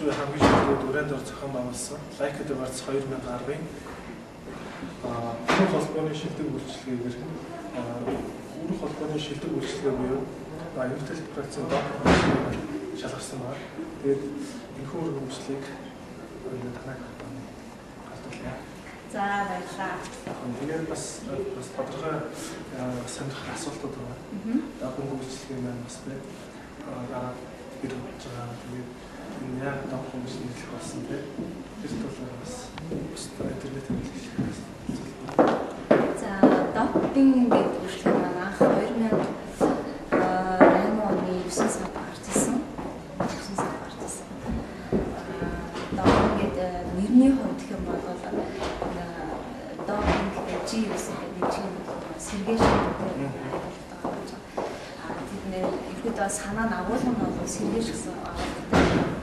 орчуулгын хамгийн шилдэг дүрэнд ор зохион байгуулсан Like the Arts 2010-ын Урах холбооны шилдэг үйлчилгээгээр Урах холбооны шилдэг үйлчилгээ буюу United Practice шалгарсан байна. Тэгээд энэхүү үйлчлэгийг танайг хатуулъя. За баярлалаа. Тэгээд бас тодорхой сонирхол асуултууд байна. Дагуу үйлчлэгээ маань бас байна. Тэр утгаа тэгээд яг дагуу үйлчлэх болсон тийм. Тэр талаар бас интернетээр хэлэх. За дагуугийн гэдэг үйлчлэг маань анх 2008 оны 9 сард гарсан. Дагуугийн нэрний хувьд гэх юм бол дагуугийн GS гэдэг чинь сэргээш ихэд санаа нь агуулгын бол сэргээш гэсэн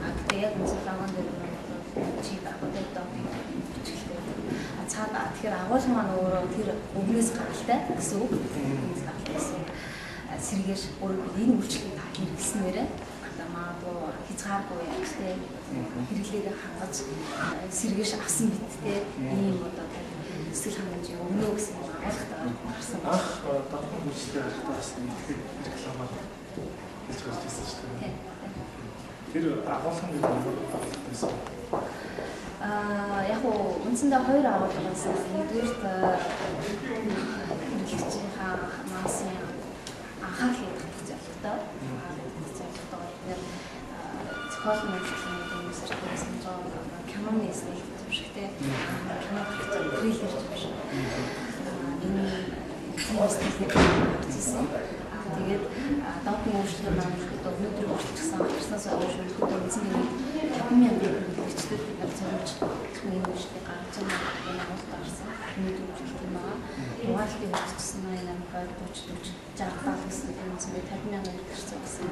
агт яг үнэхээр лаган дээр чи агуулгад бичлээ. Цаана тэгэхээр агуулга маань өөрөө тэр өвнөөс гаралтай гэсэн үг. Сэргээш өөрөө энэ үйлчлэгийг та хэрэглэснээр магадгүй хязгааргүй яахтэй хэрэглээгээ хангаж сэргээш авсан биттэй ийм одоо эсвэл хангамжийн өвнөө гэсэн агуулгатай гарсан. Дагуу үйлчлэгээ харахтаас нэг рекламаар хэлж гарч ирсэн шүү дээ. Тэр агуулгын байсан. Яг уу үндсэндээ хоёр агуулгаас нэгдүгээрт хэрэглэгчийнхаа масын анхаарлыг татах зорилготой. Зохиолын үйлчлэлийн хүмүүсээр хэрэгсэн жоо киноны эсрэг зөвшөөрөлтэй кино трейлер биш. Энэ хүмүүстэй хийсэн. Тэгээд дагуугийн үйлчлэл маань өнөөдөр үйлчлэгсэн гарснаас хойш өнөөдөр эзэн нэг 50,000 хэрэглэгчдэд яг зөвлөж энэ үйлчлэгийг гаргаж байгаа нь гарсан. Өнөөдөр үйлчлэл маань угаалгын үйлчлэгсэн 88 40 40 60 гэсэн үнцээр 50,000 хэрэглэгчсэн гэсэн.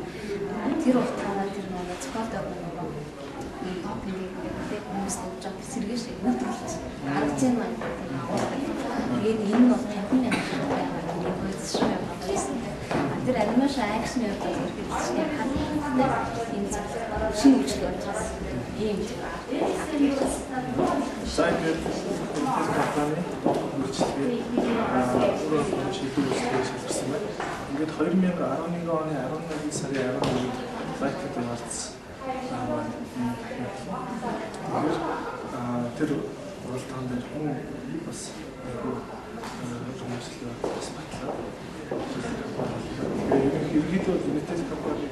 Тэр утгаараа тэр нөгөө зохиолтой нөгөө энэ топинг гэдэг хүмүүстэй жоо сэргээш нөтрүүлж гаргаж байгаа юм байна. Тэгээд энэ нь бол 50,000 хэрэглэгчтэй тэр анимашн акшн явуулдаг хэрэглэгчтэй хаттай энэ шинэ үйлчлэг учраас ийм сайкет компани үйлчлэгээ өөрөө шийдвэр шалгарсан байна. Ингээд 2011 оны 11 сарын 11-нд Like the Arts тэр уралдаан дээр хүн бас үйлчлэгээ бас батлаа. Ерөнхийдөө United компани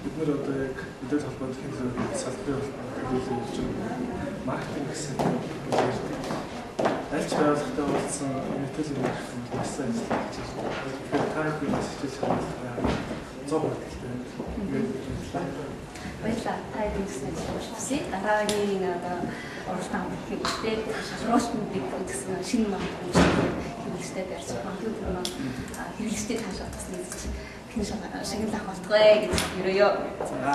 бид нэр одоо яг мэдээлэл холбооны хэлбэрийн салбарын төлөвлөлт хийж байгаа маркетинг гэсэн аль ч байгууллагатай уулзсан мэдээлэл маркетинг бас ажиллаж байна. Тэгэхээр та бүхэн бас хичээж хамгаалах 100% хэрэгтэй. баярлалаа. Та ирсэн зүйлсээ дараагийн одоо уралдаан хийхдээ шалгуулт бид гэсэн шинэ маркетинг хэрэглэжтэй барьж компьютер маань хэрэглэжтэй таашаал бас нэг шинэ шагнал авах болтгой гэж ерөөё. За